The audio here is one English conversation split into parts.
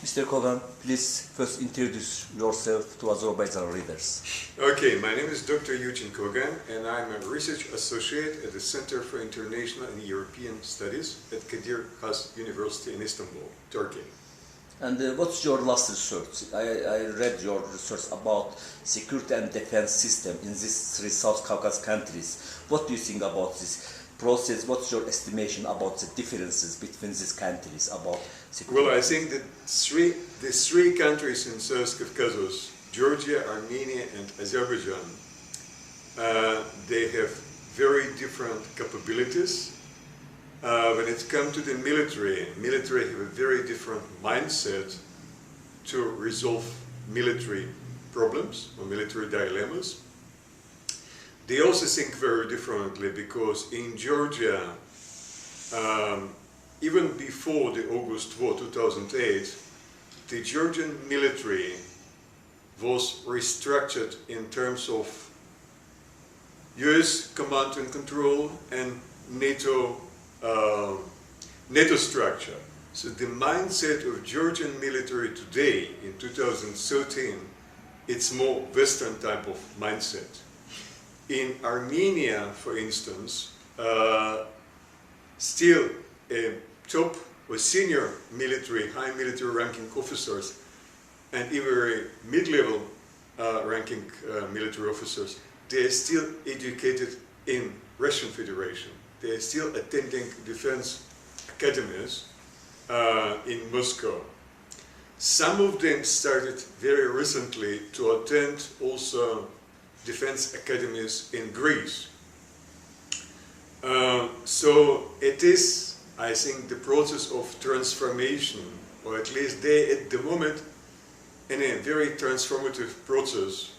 Mr. Kogan, please first introduce yourself to Azerbaijan readers. Okay, my name is Dr. Eugene Kogan and I'm a research associate at the Center for International and European Studies at Kadir Has University in Istanbul, Turkey. And what's your last research? I read your research about security and defense system in these three South Caucasus countries. What do you think about this process? What's your estimation about the differences between these countries about security? Well, I think that the three countries in South Caucasus, Georgia, Armenia and Azerbaijan, they have very different capabilities. When it comes to the military have a very different mindset to resolve military problems or military dilemmas. They also think very differently because in Georgia, even before the August War 2008, the Georgian military was restructured in terms of US command and control and NATO structure. So the mindset of Georgian military today in 2013, it's more Western type of mindset. In Armenia, for instance, still top or senior military, high military ranking officers and even mid-level ranking military officers, they are still educated in Russian Federation. They are still attending defense academies in Moscow. Some of them started very recently to attend also defense academies in Greece. So it is, I think, the process of transformation, or at least they at the moment in a very transformative process,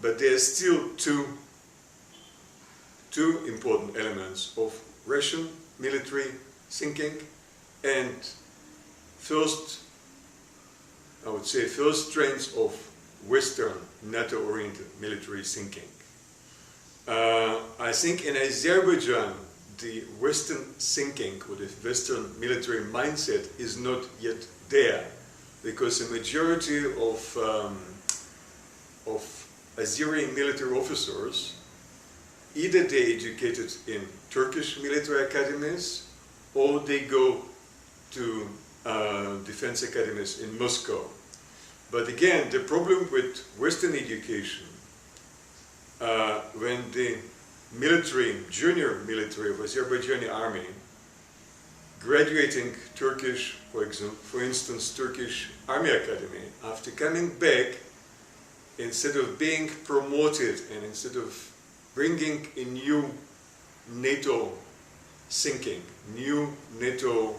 but there are still two important elements of Russian military thinking and first trends of Western NATO-oriented military thinking. I think in Azerbaijan the Western thinking or the Western military mindset is not yet there because the majority of Azeri military officers, either they educated in Turkish military academies or they go to defense academies in Moscow. But again, the problem with Western education, when the junior military of Azerbaijani army, graduating Turkish, for instance, Turkish Army Academy, after coming back, instead of being promoted and instead of bringing a new NATO thinking, new NATO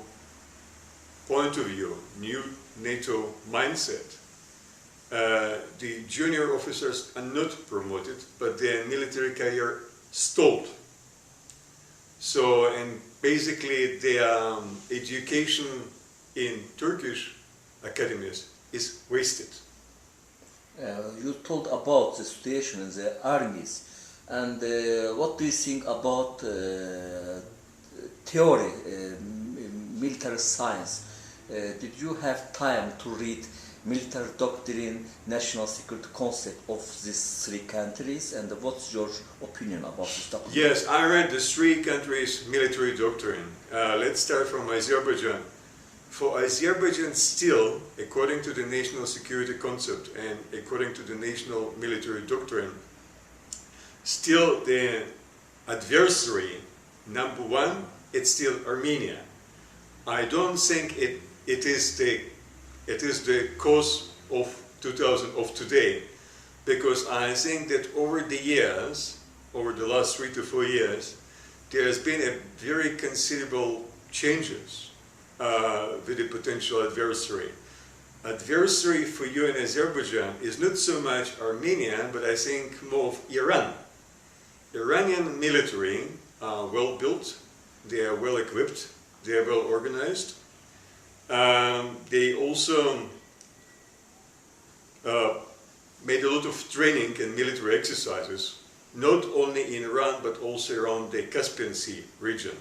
point of view, new NATO mindset, the junior officers are not promoted, but their military career stalled. So, and basically their education in Turkish academies is wasted. You told about the situation in the armies, and what do you think about theory, military science? Did you have time to read military doctrine, national security concept of these three countries, and what's your opinion about this document? Yes, I read the three countries' military doctrine. Let's start from Azerbaijan. For Azerbaijan still, according to the national security concept and according to the national military doctrine, still the adversary, number one, it's still Armenia. I don't think it is the cause of today, because I think that over the years, over the last 3 to 4 years, there has been a very considerable changes with the potential adversary. Adversary for you in Azerbaijan is not so much Armenia, but I think more of Iran. Iranian military are well built, they are well equipped, they are well organized. They also made a lot of training and military exercises, not only in Iran but also around the Caspian Sea region.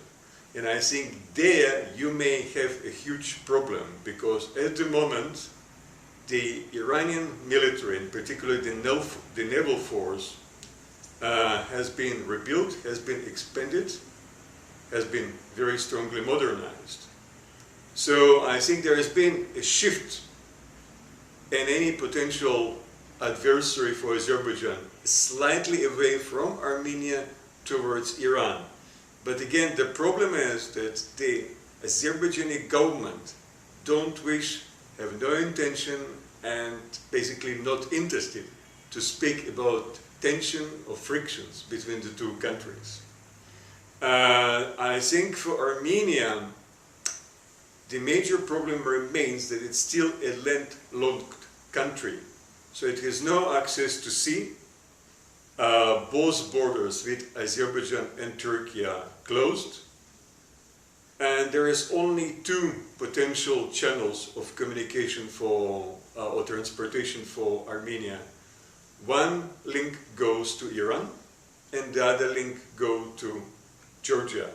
And I think there you may have a huge problem, because at the moment the Iranian military, in particular the naval force, has been rebuilt, has been expanded, has been very strongly modernized. So I think there has been a shift in any potential adversary for Azerbaijan, slightly away from Armenia towards Iran. But again, the problem is that the Azerbaijani government don't wish, have no intention, and basically not interested to speak about tension or frictions between the two countries. I think for Armenia, the major problem remains that it's still a landlocked country. So it has no access to sea. Both borders with Azerbaijan and Turkey are closed. And there is only two potential channels of communication for or transportation for Armenia. One link goes to Iran, and the other link goes to Georgia.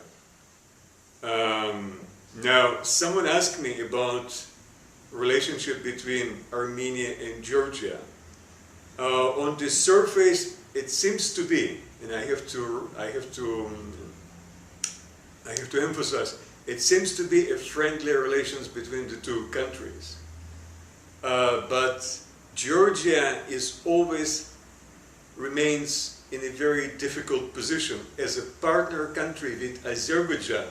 Now, someone asked me about relationship between Armenia and Georgia. On the surface, it seems to be, and I have to emphasize, it seems to be a friendly relations between the two countries. But Georgia remains in a very difficult position. As a partner country with Azerbaijan,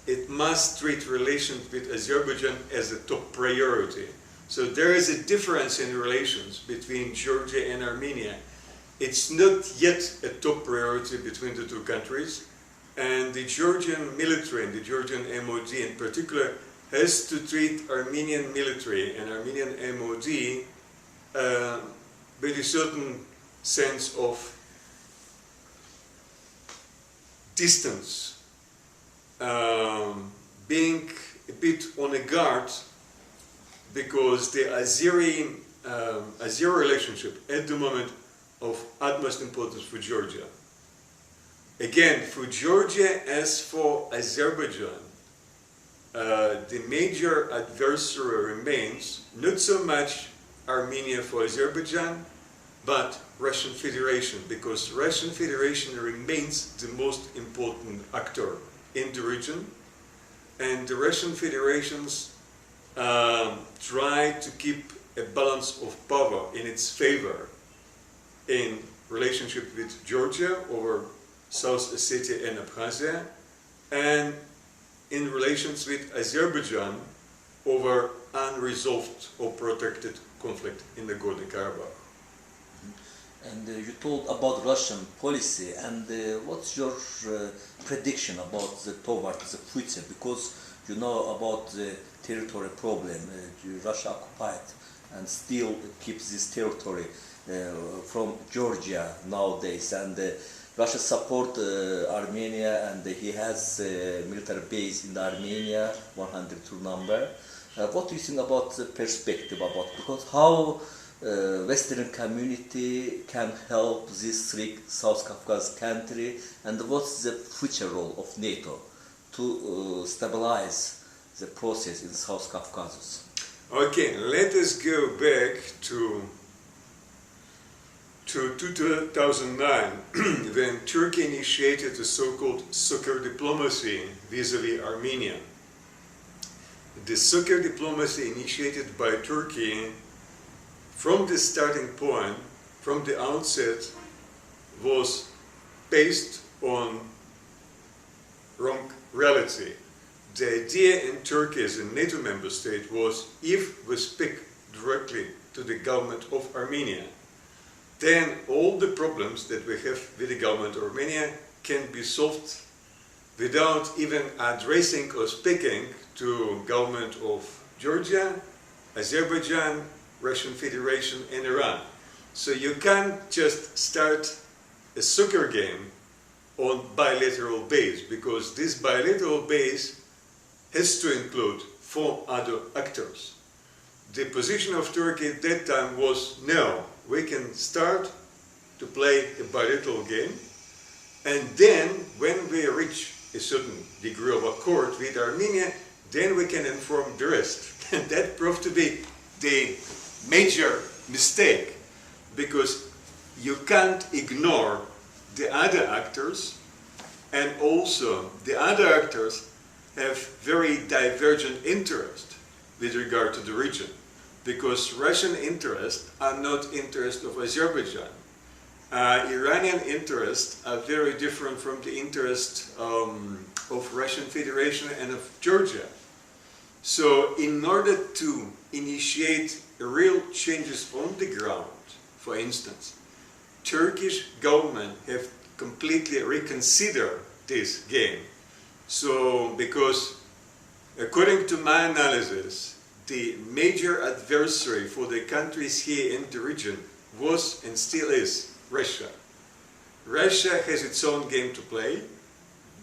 it must treat relations with Azerbaijan as a top priority. So there is a difference in relations between Georgia and Armenia. It's not yet a top priority between the two countries, and the Georgian military and the Georgian MOD in particular has to treat Armenian military and Armenian MOD with a certain sense of distance, being a bit on a guard, because the Azeri relationship at the moment of utmost importance for Georgia. Again, for Georgia as for Azerbaijan, the major adversary remains not so much Armenia for Azerbaijan, but Russian Federation, because Russian Federation remains the most important actor in the region, and the Russian Federations try to keep a balance of power in its favor in relationship with Georgia over South Ossetia and Abkhazia, and in relations with Azerbaijan over unresolved or protracted conflict in the Nagorno-Karabakh. And you told about Russian policy, and what's your prediction about towards the future? Because you know about the territory problem. Russia occupied and still keeps this territory from Georgia nowadays, and Russia support Armenia, and he has a military base in Armenia, 102 number. What do you think about the perspective about, because how Western community can help this three South Caucasus country, and what's the future role of NATO to stabilize the process in South Caucasus? Okay, let us go back to 2009, when Turkey initiated the so-called soccer diplomacy vis-à-vis Armenia. The soccer diplomacy initiated by Turkey from the starting point, from the outset, was based on wrong reality. The idea in Turkey as a NATO member state was, if we speak directly to the government of Armenia, then all the problems that we have with the government of Armenia can be solved without even addressing or speaking to government of Georgia, Azerbaijan, Russian Federation and Iran. So you can't just start a soccer game on bilateral base, because this bilateral base has to include 4 other actors. The position of Turkey at that time was, no, we can start to play a bilateral game, and then when we reach a certain degree of accord with Armenia, then we can inform the rest. And that proved to be the major mistake, because you can't ignore the other actors, and also the other actors have very divergent interest with regard to the region, because Russian interests are not interests of Azerbaijan. Iranian interests are very different from the interests of Russian Federation and of Georgia. So in order to initiate real changes on the ground, for instance, Turkish government have completely reconsidered this game. So, because according to my analysis, the major adversary for the countries here in the region was and still is Russia. Russia has its own game to play,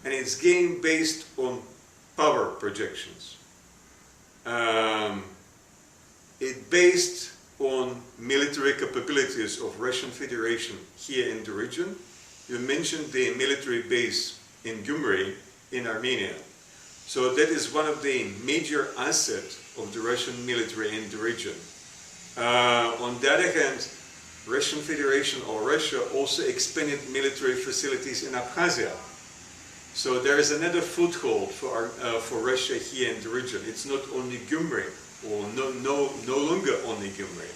and it's game based on power projections. It's based on military capabilities of Russian Federation here in the region. You mentioned the military base in Gyumri in Armenia. So that is one of the major assets of the Russian military in the region. On the other hand, Russian Federation or Russia also expanded military facilities in Abkhazia. So there is another foothold for Russia here in the region. It's not only Gyumri, or no longer only Gyumri.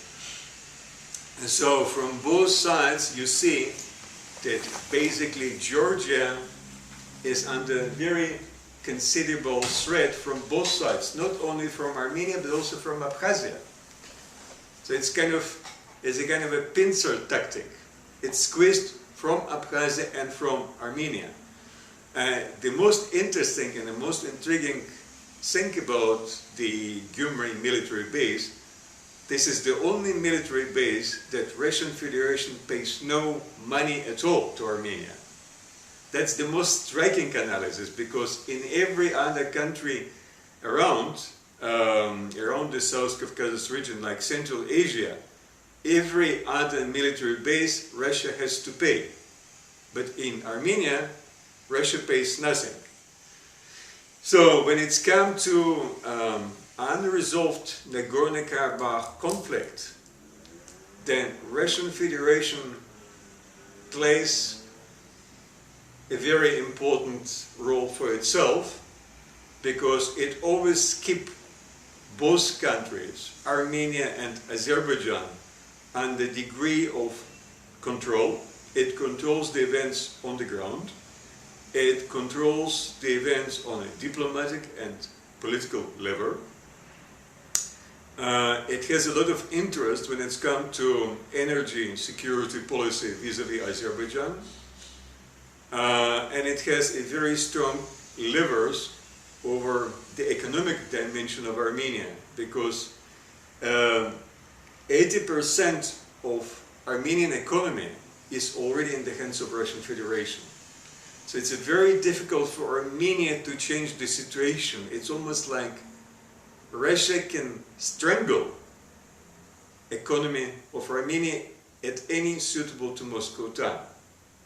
And so from both sides you see that basically Georgia is under very considerable threat from both sides, not only from Armenia but also from Abkhazia. So it's a kind of a pincer tactic. It's squeezed from Abkhazia and from Armenia. The most interesting and the most intriguing thing about the Gyumri military base, this is the only military base that Russian Federation pays no money at all to Armenia. That's the most striking analysis, because in every other country around the South Caucasus region, like Central Asia, every other military base Russia has to pay. But in Armenia, Russia pays nothing. So when it's come to unresolved Nagorno-Karabakh conflict, then Russian Federation plays a very important role for itself, because it always keeps both countries, Armenia and Azerbaijan, under degree of control. It controls the events on the ground. It controls the events on a diplomatic and political level. It has a lot of interest when it's come to energy security policy vis-à-vis Azerbaijan. And it has a very strong levers over the economic dimension of Armenia, because 80% of Armenian economy is already in the hands of Russian Federation. So it's very difficult for Armenia to change the situation. It's almost like Russia can strangle economy of Armenia at any suitable to Moscow time.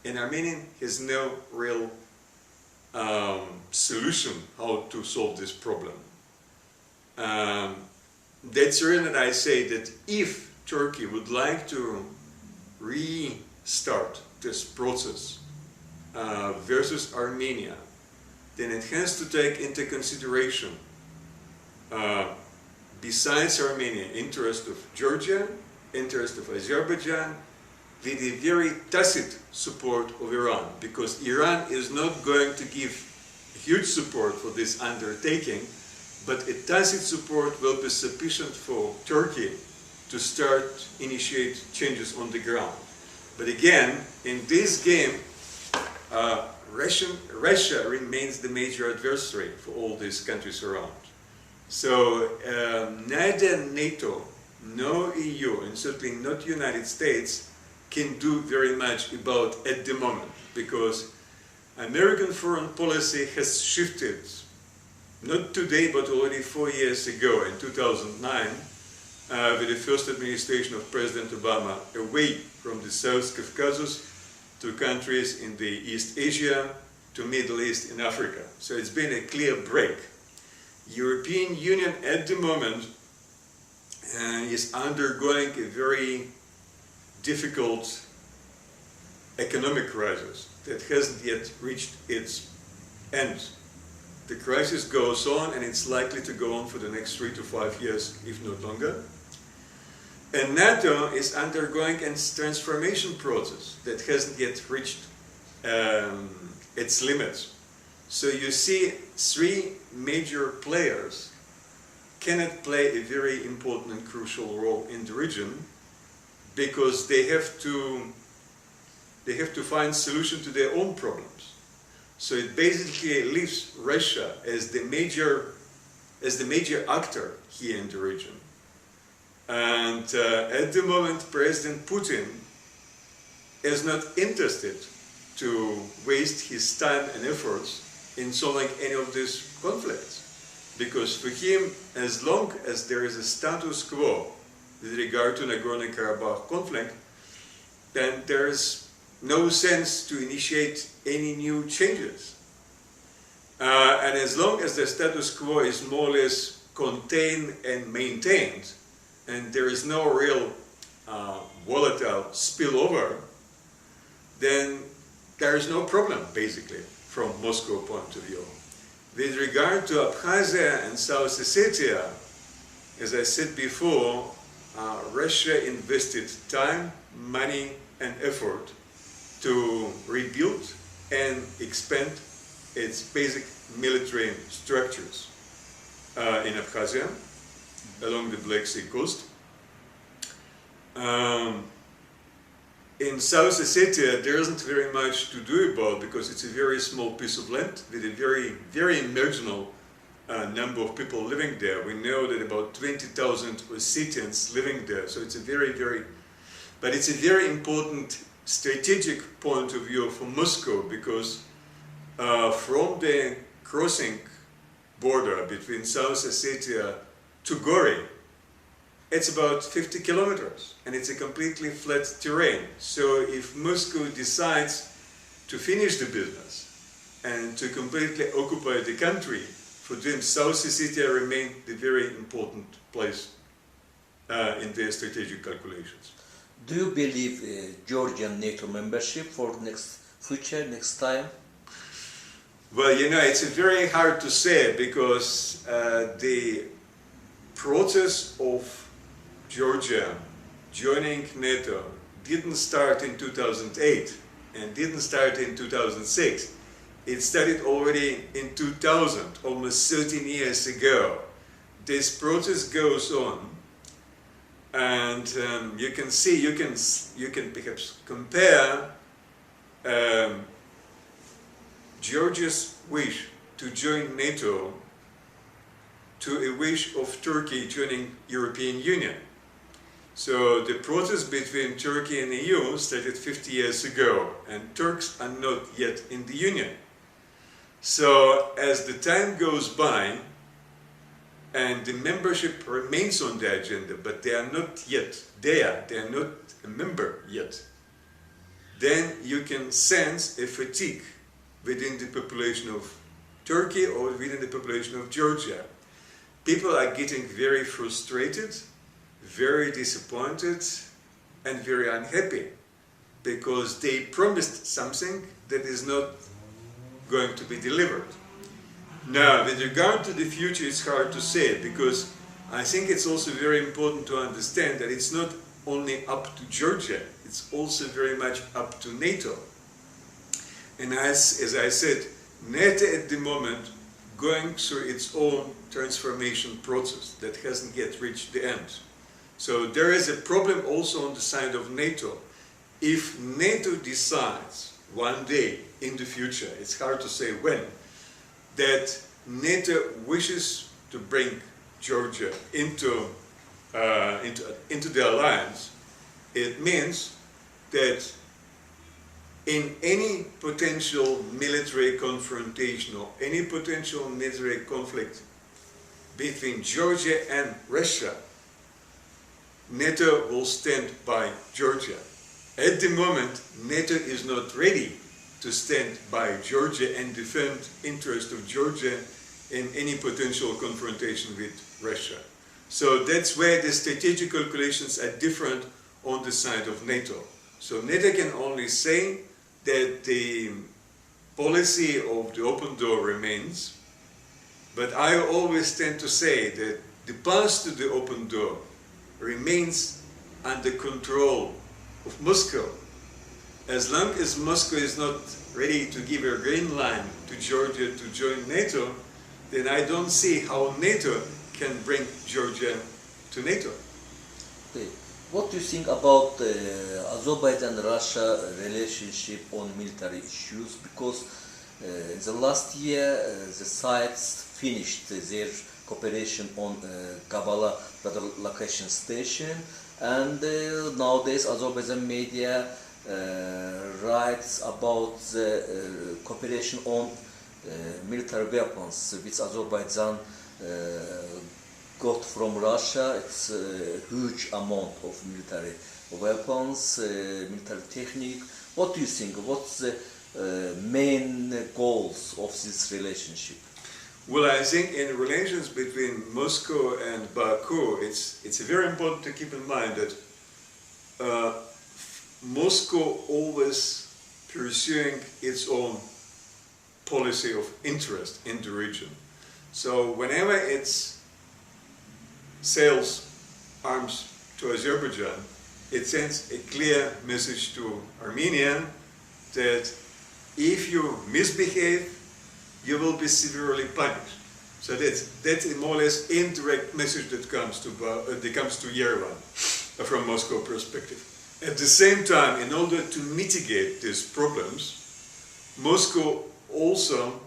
And Armenia has no real solution how to solve this problem. That's the reason that I say that if Turkey would like to restart this process versus Armenia, then it has to take into consideration, besides Armenia, interest of Georgia, interest of Azerbaijan, with a very tacit support of Iran, because Iran is not going to give huge support for this undertaking, but a tacit support will be sufficient for Turkey to start initiate changes on the ground. But again, in this game, Russia remains the major adversary for all these countries around. So neither NATO, nor EU, and certainly not United States can do very much about at the moment, because American foreign policy has shifted, not today but already 4 years ago in 2009, with the first administration of President Obama, away from the South Caucasus to countries in the East Asia, to Middle East and Africa. So it's been a clear break. European Union at the moment is undergoing a very difficult economic crisis that hasn't yet reached its end. The crisis goes on, and it's likely to go on for the next 3 to 5 years, if not longer. And NATO is undergoing a transformation process that hasn't yet reached its limits. So you see, 3 major players cannot play a very important and crucial role in the region because they have to find solution to their own problems. So it basically leaves Russia as the major actor here in the region. And at the moment, President Putin is not interested to waste his time and efforts in solving any of these conflicts. Because for him, as long as there is a status quo with regard to Nagorno-Karabakh conflict, then there is no sense to initiate any new changes. And as long as the status quo is more or less contained and maintained, and there is no real volatile spillover, then there is no problem, basically, from Moscow point of view. With regard to Abkhazia and South Ossetia, as I said before, Russia invested time, money, and effort to rebuild and expand its basic military structures in Abkhazia, along the Black Sea coast. In South Ossetia, there isn't very much to do about because it's a very small piece of land with a very, very marginal number of people living there. We know that about 20,000 Ossetians living there, so it's a but it's a very important strategic point of view for Moscow because from the crossing border between South Ossetia to Gori, it's about 50 kilometers and it's a completely flat terrain. So if Moscow decides to finish the business and to completely occupy the country, for them South Ossetia remains the very important place in their strategic calculations. Do you believe Georgian NATO membership for next time? Well, you know, it's very hard to say because the process of Georgia joining NATO didn't start in 2008 and didn't start in 2006. It started already in 2000, almost 13 years ago. This process goes on, and you can see, you can perhaps compare Georgia's wish to join NATO to a wish of Turkey joining European Union. So the process between Turkey and EU started 50 years ago, and Turks are not yet in the Union. So as the time goes by, and the membership remains on the agenda, but they are not yet there, they are not a member yet, then you can sense a fatigue within the population of Turkey or within the population of Georgia. People are getting very frustrated, very disappointed, and very unhappy because they promised something that is not going to be delivered. Now, with regard to the future, it's hard to say because I think it's also very important to understand that it's not only up to Georgia, it's also very much up to NATO. And as I said, NATO at the moment going through its own transformation process that hasn't yet reached the end. So there is a problem also on the side of NATO. If NATO decides one day in the future, it's hard to say when, that NATO wishes to bring Georgia into the alliance, it means that in any potential military confrontation or any potential military conflict between Georgia and Russia, NATO will stand by Georgia. At the moment, NATO is not ready to stand by Georgia and defend interest of Georgia in any potential confrontation with Russia. So that's where the strategic calculations are different on the side of NATO. So NATO can only say that the policy of the open door remains, but I always tend to say that the path to the open door remains under control of Moscow. As long as Moscow is not ready to give a green line to Georgia to join NATO, then I don't see how NATO can bring Georgia to NATO. Okay. What do you think about the Azerbaijan-Russia relationship on military issues? Because in the last year the sides finished their cooperation on Gabala location station, and nowadays Azerbaijan media writes about the cooperation on military weapons which Azerbaijan got from Russia. It's a huge amount of military weapons, military technique. What do you think? What's the main goals of this relationship? Well, I think in relations between Moscow and Baku, it's very important to keep in mind that Moscow always pursuing its own policy of interest in the region. So whenever it sells arms to Azerbaijan, it sends a clear message to Armenia that if you misbehave, you will be severely punished. So that's a more or less indirect message that comes to Yerevan from Moscow perspective. At the same time, in order to mitigate these problems, Moscow also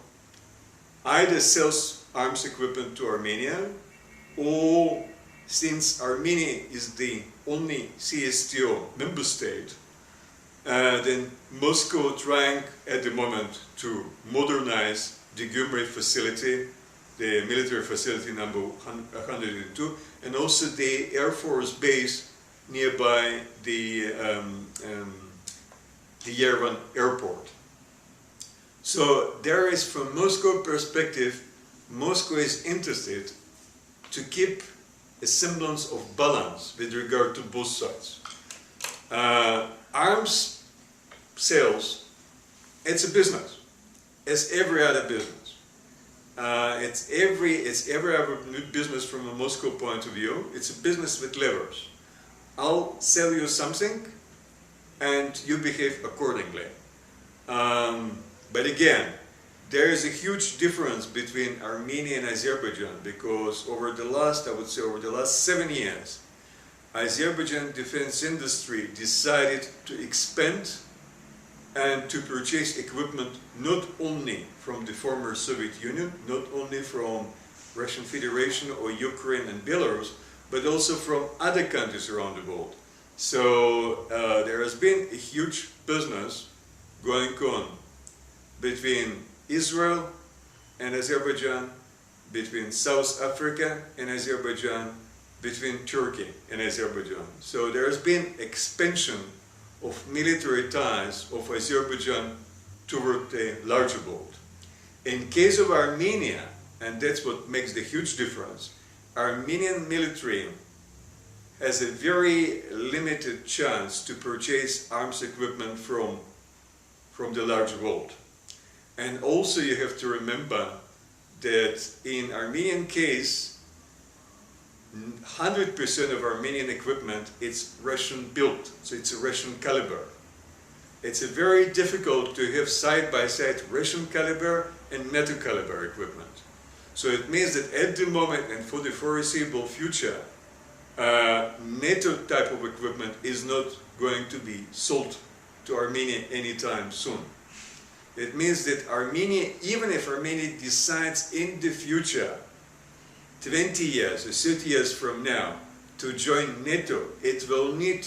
either sells arms equipment to Armenia, or since Armenia is the only CSTO member state, then Moscow trying at the moment to modernize the Gyumri facility, the military facility number 102, and also the Air Force base nearby the Yerevan airport. So there is, from Moscow perspective, Moscow is interested to keep a semblance of balance with regard to both sides. Arms sales, it's a business, as every other business. It's every other business from a Moscow point of view. It's a business with levers. I'll sell you something, and you behave accordingly. But again, there is a huge difference between Armenia and Azerbaijan, because over the last 7 years, Azerbaijan defense industry decided to expand and to purchase equipment not only from the former Soviet Union, not only from Russian Federation or Ukraine and Belarus, but also from other countries around the world. So there has been a huge business going on between Israel and Azerbaijan, between South Africa and Azerbaijan, between Turkey and Azerbaijan. So there has been expansion of military ties of Azerbaijan toward the larger world. In case of Armenia, and that's what makes the huge difference, Armenian military has a very limited chance to purchase arms equipment from the larger world. And also you have to remember that in Armenian case, 100% of Armenian equipment is Russian built, so it's a Russian caliber. It's very difficult to have side by side Russian caliber and NATO caliber equipment. So it means that at the moment and for the foreseeable future, NATO type of equipment is not going to be sold to Armenia anytime soon. It means that Armenia, even if Armenia decides in the future, 20 years or 30 years from now, to join NATO, it will need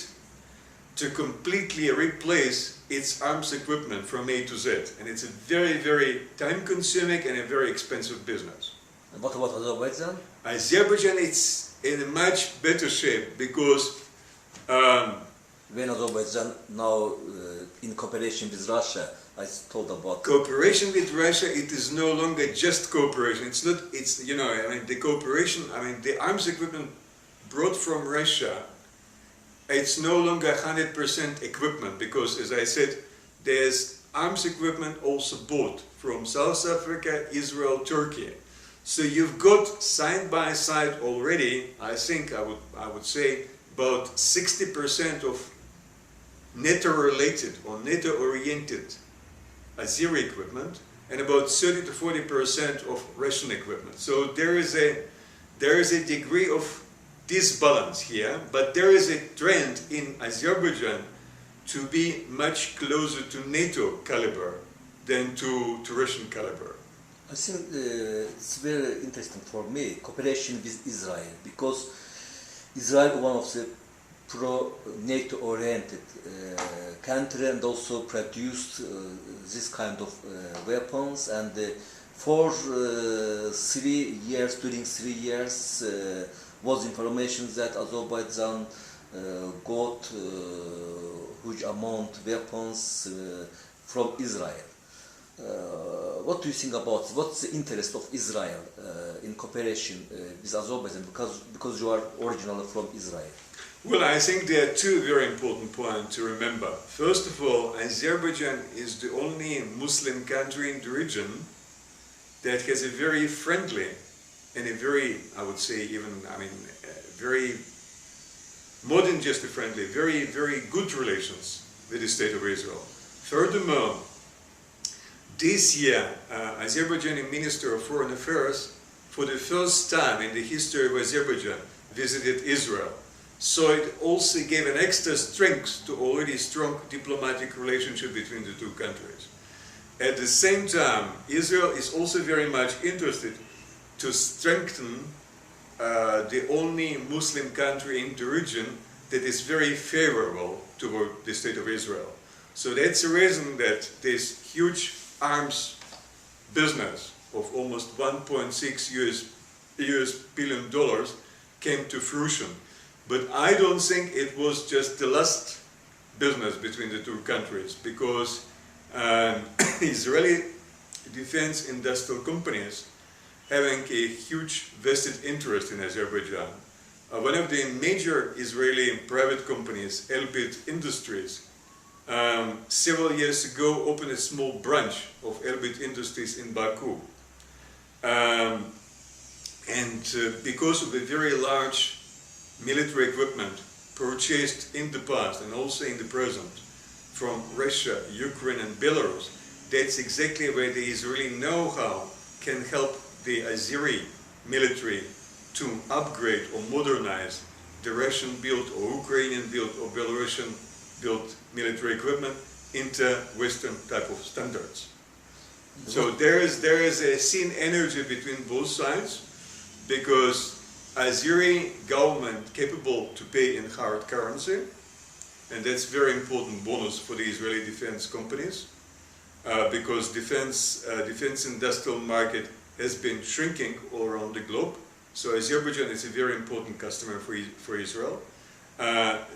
to completely replace its arms equipment from A to Z. And it's a very, very time-consuming and a very expensive business. And what about Azerbaijan? Azerbaijan is in a much better shape because when Azerbaijan now in cooperation with Russia I told about cooperation with Russia. It is no longer just cooperation. It's not. It's the cooperation. The arms equipment brought from Russia. It's no longer 100% equipment because, as I said, there's arms equipment also bought from South Africa, Israel, Turkey. So you've got side by side already. I think I would say about 60% of NATO-related or NATO-oriented Azeri equipment, and about 30 to 40% of Russian equipment. So there is a degree of disbalance here, but there is a trend in Azerbaijan to be much closer to NATO caliber than to Russian caliber. I think it's very interesting for me, cooperation with Israel, because Israel is one of the pro-NATO oriented country and also produced this kind of weapons, and for 3 years, during 3 years was information that Azerbaijan got huge amount weapons from Israel. What do you think about this? What's the interest of Israel in cooperation with Azerbaijan, because you are originally from Israel? Well, I think there are two very important points to remember. First of all, Azerbaijan is the only Muslim country in the region that has a very friendly and a very, I would say even, very more than just a friendly, very, very good relations with the State of Israel. Furthermore, this year, Azerbaijani Minister of Foreign Affairs, for the first time in the history of Azerbaijan, visited Israel. So it also gave an extra strength to already strong diplomatic relationship between the two countries. At the same time, Israel is also very much interested to strengthen the only Muslim country in the region that is very favorable toward the State of Israel. So that's the reason that this huge arms business of almost $1.6 billion came to fruition. But I don't think it was just the last business between the two countries, because Israeli defense industrial companies having a huge vested interest in Azerbaijan. One of the major Israeli private companies, Elbit Industries, several years ago opened a small branch of Elbit Industries in Baku. Because of the very large military equipment purchased in the past and also in the present from Russia, Ukraine and Belarus, that's exactly where the Israeli know-how can help the Azeri military to upgrade or modernize the Russian-built or Ukrainian-built or Belarusian-built military equipment into Western type of standards. So there is a seen energy between both sides, because Azeri government capable to pay in hard currency, and that's very important bonus for the Israeli defense companies, because defense industrial market has been shrinking all around the globe. So Azerbaijan is a very important customer for Israel.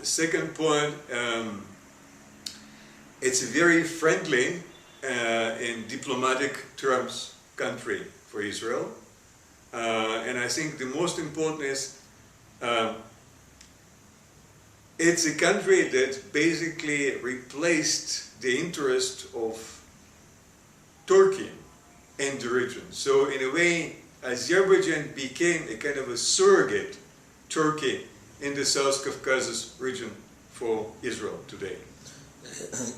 Second point, it's a very friendly in diplomatic terms country for Israel. And I think the most important is it's a country that basically replaced the interest of Turkey in the region. So in a way, Azerbaijan became a kind of a surrogate Turkey in the South Caucasus region for Israel today.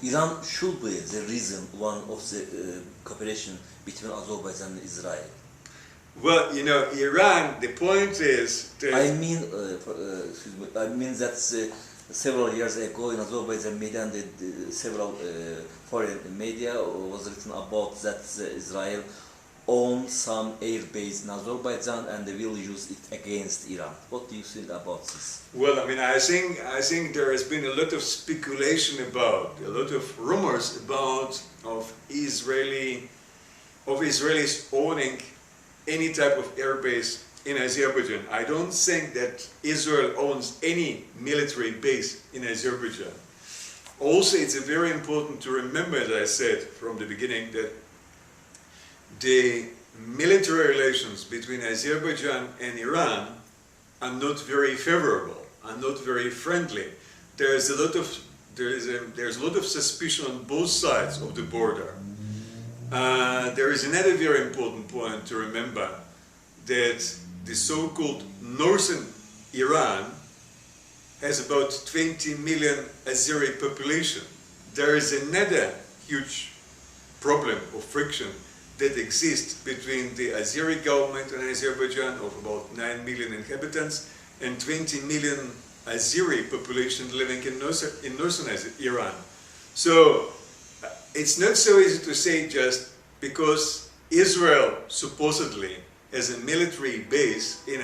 Iran should be the reason one of the cooperation between Azerbaijan and Israel. Well, Iran, the point is that... I mean that several years ago in Azerbaijan media and several foreign media was written about that Israel owns some air base in Azerbaijan and they will use it against Iran. What do you think about this? Well, I think there has been a lot of speculation about, a lot of rumors about of Israelis owning any type of airbase in Azerbaijan. I don't think that Israel owns any military base in Azerbaijan. also it's very important to remember, as I said from the beginning, that the military relations between Azerbaijan and Iran are not very favorable, are not very friendly. There's a lot of suspicion on both sides of the border. There is another very important point to remember, that the so-called northern Iran has about 20 million Azeri population. There is another huge problem of friction that exists between the Azeri government and Azerbaijan of about 9 million inhabitants and 20 million Azeri population living in northern Iran. So it's not so easy to say just because Israel supposedly has a military base in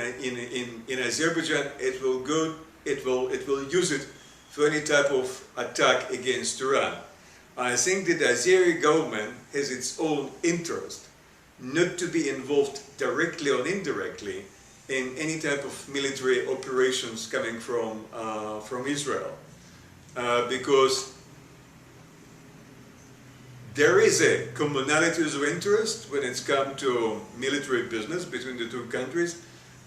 Azerbaijan, it will use it for any type of attack against Iran. I think that the Azeri government has its own interest not to be involved directly or indirectly in any type of military operations coming from Israel, because there is a commonality of interest when it's come to military business between the two countries,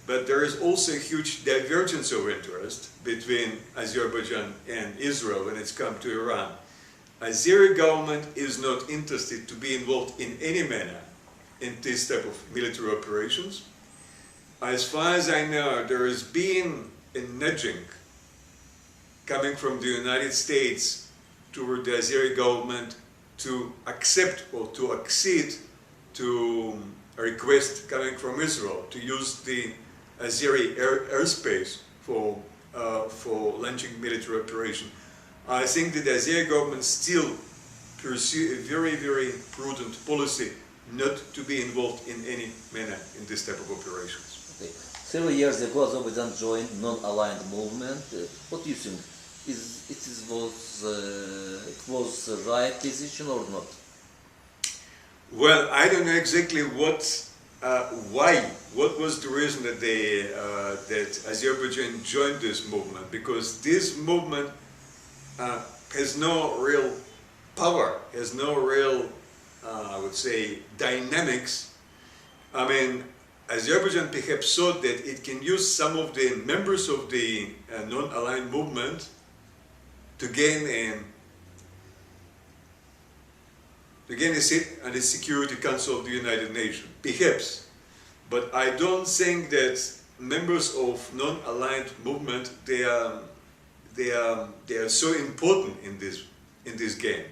but there is also a huge divergence of interest between Azerbaijan and Israel when it's come to Iran. Azeri government is not interested to be involved in any manner in this type of military operations. As far as I know, there has been a nudging coming from the United States toward the Azeri government to accept or to accede to a request coming from Israel to use the Azeri airspace for launching military operation. I think that the Azeri government still pursue a very, very prudent policy not to be involved in any manner in this type of operations. Okay. Several years ago, Azerbaijan joined non-aligned movement. What do you think? It was the right decision or not? Well, I don't know exactly what was the reason that that Azerbaijan joined this movement, because this movement has no real power, has no real, I would say, dynamics. I mean, Azerbaijan perhaps thought that it can use some of the members of the non-aligned movement to gain a seat on the Security Council of the United Nations, perhaps. But I don't think that members of non-aligned movement they are so important in this game.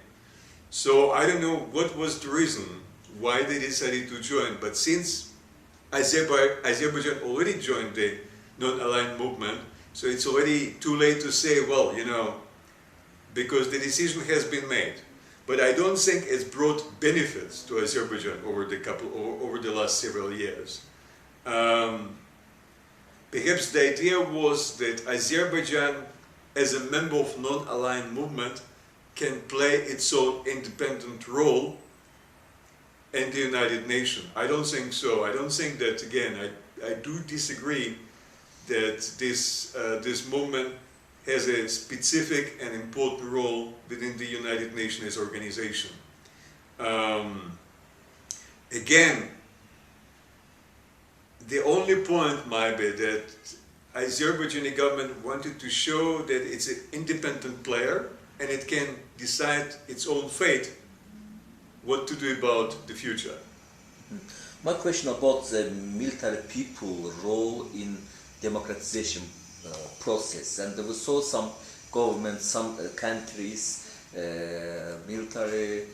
So I don't know what was the reason why they decided to join. But since Azerbaijan already joined the non-aligned movement, so it's already too late to say, well, you know, because the decision has been made. But I don't think it's brought benefits to Azerbaijan over the last several years. Perhaps the idea was that Azerbaijan, as a member of non-aligned movement, can play its own independent role in the United Nations. I don't think so. I don't think that, again, I do disagree that this movement has a specific and important role within the United Nations organization. Again, the only point might be that Azerbaijani government wanted to show that it's an independent player and it can decide its own fate, what to do about the future. My question about the military people role in democratization process, and we saw some governments, some countries, military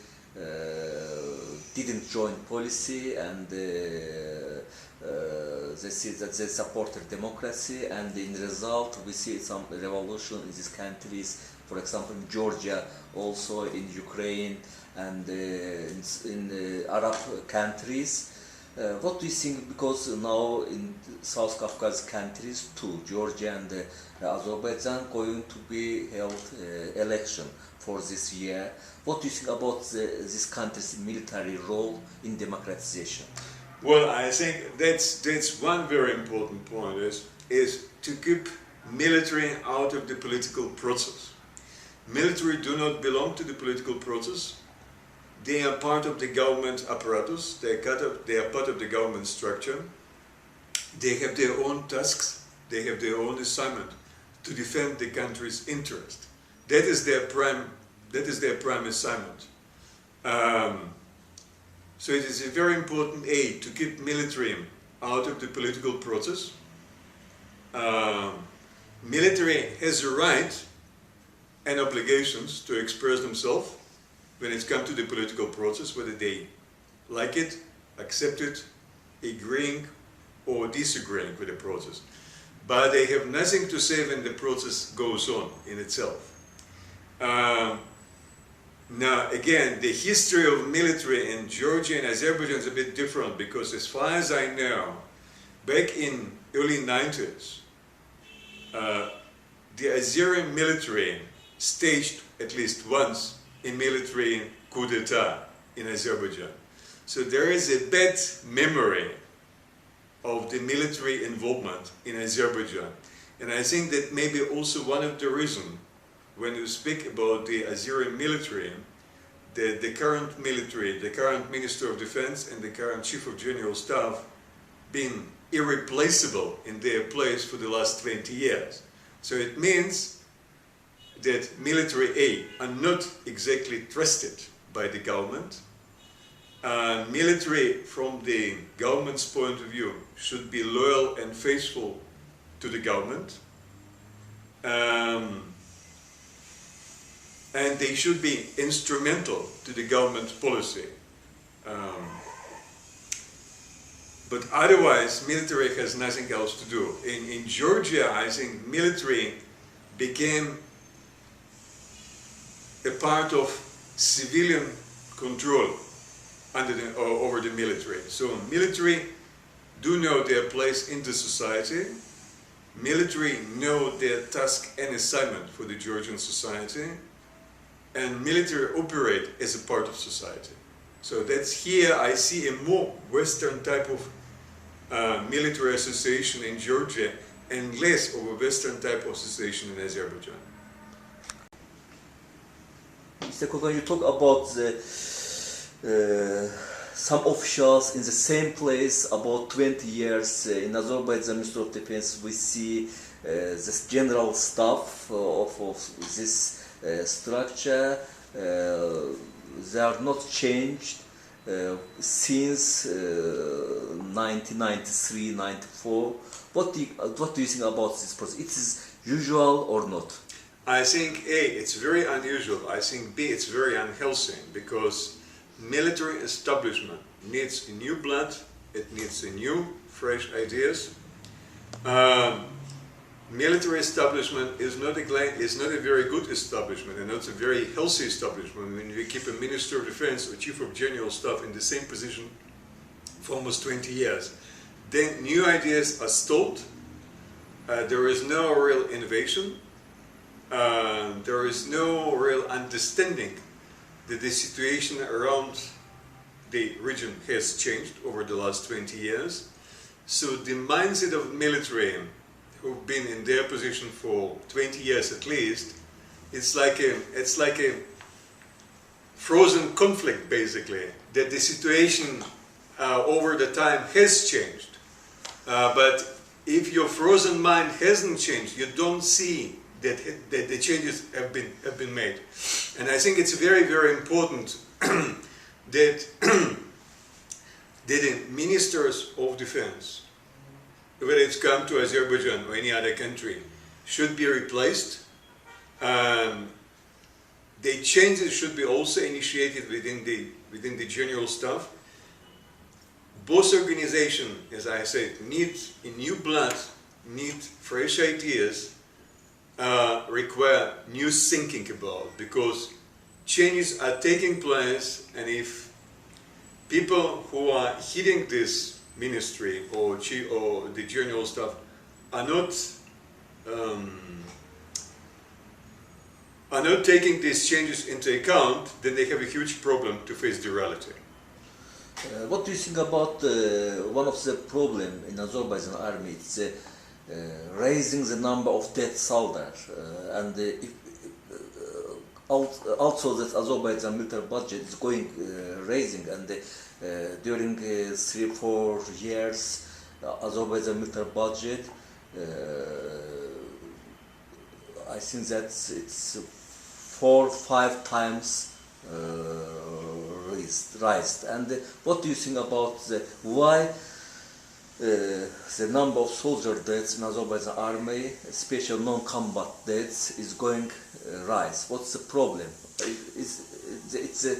didn't join policy, and they see that they supported democracy, and in result we see some revolution in these countries, for example in Georgia, also in Ukraine, and in Arab countries. What do you think, because now in South Caucasus countries too, Georgia and Azerbaijan going to be held election for this year. What do you think about this country's military role in democratization? Well, I think that's one very important point, is to keep military out of the political process. Military do not belong to the political process. They are part of the government apparatus. They are part of the government structure. They have their own tasks. They have their own assignment to defend the country's interest. That is their prime assignment. So it is a very important aid to keep military out of the political process. Military has a right and obligations to express themselves when it comes to the political process, whether they like it, accept it, agreeing or disagreeing with the process. But they have nothing to say when the process goes on in itself. Now, again, the history of military in Georgia and Azerbaijan is a bit different because, as far as I know, back in early 90s, the Azeri military staged at least once a military coup d'etat in Azerbaijan. So there is a bad memory of the military involvement in Azerbaijan. And I think that may be also one of the reasons when you speak about the Azeri military, the current military, the current Minister of Defense and the current Chief of General Staff being irreplaceable in their place for the last 20 years. So it means that military aid are not exactly trusted by the government. Military, from the government's point of view, should be loyal and faithful to the government. And they should be instrumental to the government policy. But otherwise, military has nothing else to do. In Georgia, I think military became a part of civilian control over the military. So military do know their place in the society. Military know their task and assignment for the Georgian society. And military operate as a part of society. So that's here I see a more Western type of military association in Georgia and less of a Western type of association in Azerbaijan. Mr. Kogan, you talk about some officials in the same place about 20 years. In Azerbaijan Ministry of Defense, we see this general staff of this structure. They are not changed since 1993-94. What do you think about this process? It is usual or not? I think A, it's very unusual. I think B, it's very unhealthy because military establishment needs new blood, it needs new, fresh ideas. Military establishment is not a very good establishment and not a very healthy establishment when we keep a Minister of Defense or Chief of General Staff in the same position for almost 20 years. Then new ideas are stalled, there is no real innovation, there is no real understanding that the situation around the region has changed over the last 20 years. So the mindset of military who've been in their position for 20 years at least, it's like a frozen conflict basically, that the situation over the time has changed. But if your frozen mind hasn't changed, you don't see that the changes have been made. And I think it's very, very important that the ministers of defense, whether it's come to Azerbaijan or any other country, should be replaced. The changes should be also initiated within the general staff. Both organizations, as I said, need new blood, need fresh ideas, require new thinking about, because changes are taking place, and if people who are heading this ministry or the general staff are not taking these changes into account, then they have a huge problem to face the reality. What do you think about one of the problems in Azerbaijan army? It's raising the number of dead soldiers, and Also, that Azerbaijan military budget is going raising, and during 3-4 years, Azerbaijan military budget, I think that it's 4-5 times raised. And what do you think about why the number of soldier deaths in Azerbaijan army, especially non-combat deaths, is going rise? What's the problem? It's a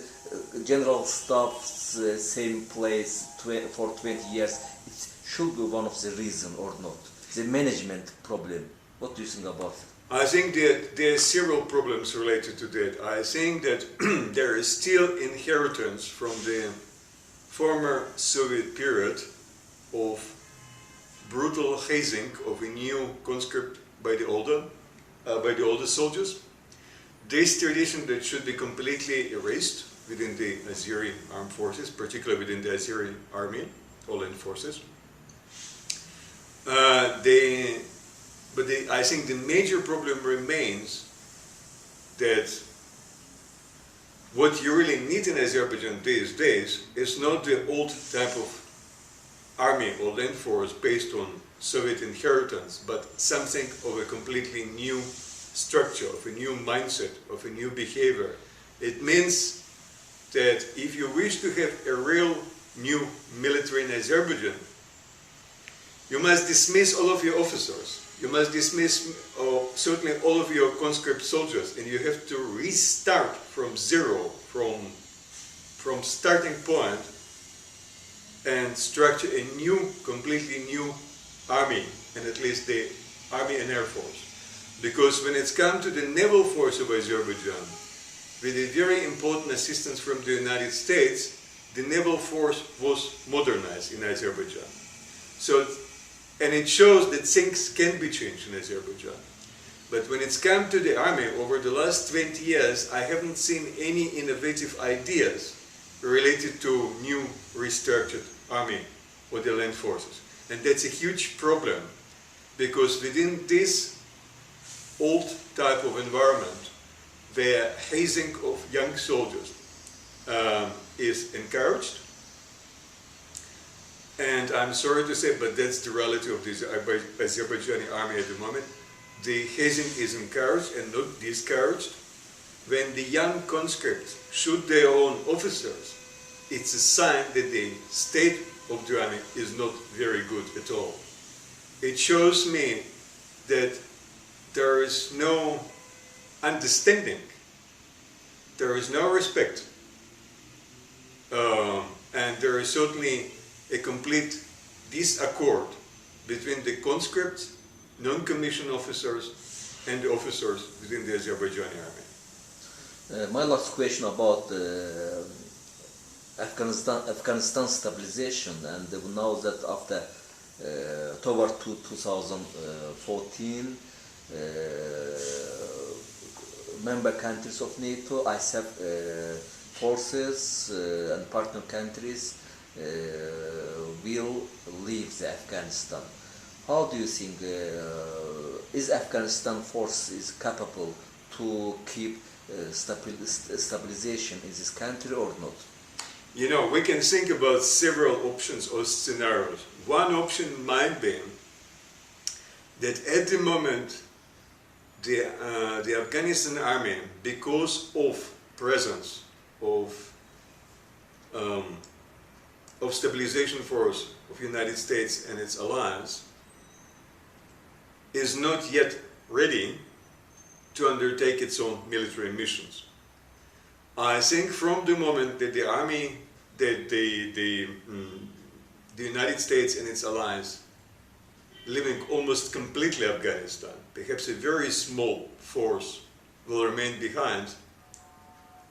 general staff same place for 20 years. It should be one of the reason or not. The management problem. What do you think about it? I think that there are several problems related to that. I think that there is still inheritance from the former Soviet period of brutal hazing of a new conscript by the older soldiers. This tradition that should be completely erased within the Azeri armed forces, particularly within the Azeri army, all-in forces. I think the major problem remains that what you really need in Azerbaijan these days is not the old type of army or land force based on Soviet inheritance, but something of a completely new structure, of a new mindset, of a new behavior. It means that if you wish to have a real new military in Azerbaijan, you must dismiss all of your officers. You must dismiss certainly all of your conscript soldiers, and you have to restart from zero, from starting point, and structure a new, completely new army, and at least the army and air force. Because when it's come to the naval force of Azerbaijan, with a very important assistance from the United States, the naval force was modernized in Azerbaijan. And it shows that things can be changed in Azerbaijan. But when it's come to the army, over the last 20 years, I haven't seen any innovative ideas related to new restructured army or the land forces. And that's a huge problem, because within this old type of environment, the hazing of young soldiers is encouraged. And I'm sorry to say, but that's the reality of the Azerbaijani army at the moment. The hazing is encouraged and not discouraged. When the young conscripts shoot their own officers, it's a sign that the state of the army is not very good at all. It shows me that there is no understanding, there is no respect, and there is certainly a complete disaccord between the conscripts, non-commissioned officers, and the officers within the Azerbaijani army. My last question about Afghanistan stabilization, and now that after October 2014, member countries of NATO, ISAF forces and partner countries will leave the Afghanistan. How do you think is Afghanistan forces capable to keep stabilization in this country or not? You know, we can think about several options or scenarios. One option might be that at the moment the Afghanistan army, because of presence of stabilization force of United States and its allies, is not yet ready to undertake its own military missions. I think from the moment that the army, that the United States and its allies leaving almost completely Afghanistan, perhaps a very small force will remain behind,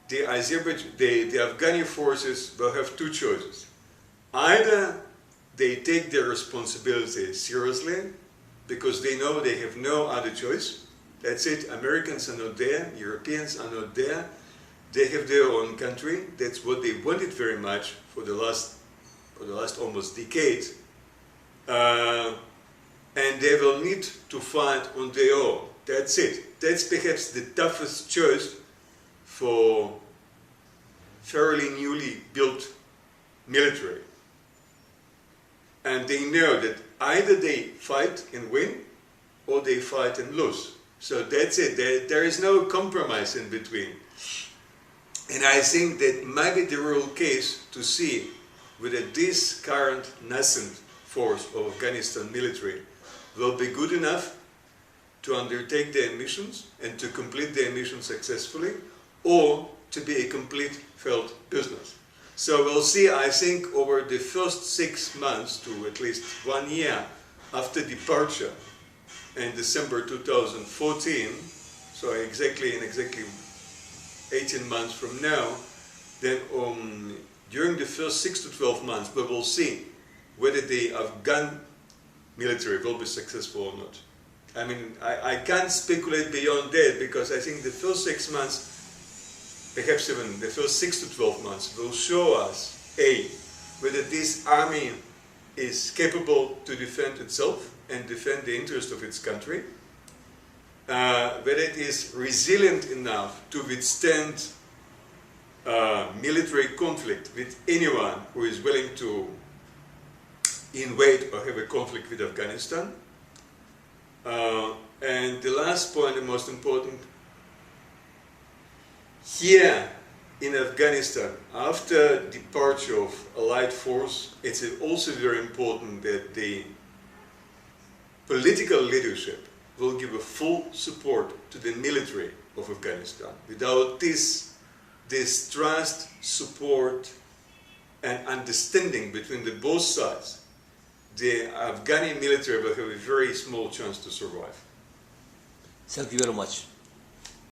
the Afghani forces will have two choices. Either they take their responsibility seriously, because they know they have no other choice. That's it. Americans are not there. Europeans are not there. They have their own country. That's what they wanted very much for the last almost decade. And they will need to fight on their own. That's it. That's perhaps the toughest choice for fairly newly built military. And they know that either they fight and win, or they fight and lose. So that's it. There is no compromise in between. And I think that might be the real case to see whether this current nascent force of Afghanistan military will be good enough to undertake their missions and to complete their mission successfully, or to be a complete failed business. So we'll see, I think, over the first 6 months to at least 1 year after departure in December 2014, so in exactly 18 months from now, then during the first 6 to 12 months, we will see whether the Afghan military will be successful or not. I mean, I can't speculate beyond that, because I think the first 6 months, perhaps even the first 6 to 12 months, will show us, A, whether this army is capable to defend itself and defend the interest of its country, whether it is resilient enough to withstand military conflict with anyone who is willing to invade or have a conflict with Afghanistan. And the last point, the most important, here in Afghanistan, after departure of Allied force, it's also very important that the political leadership will give a full support to the military of Afghanistan. Without this trust, support, and understanding between the both sides, the Afghani military will have a very small chance to survive. Thank you very much.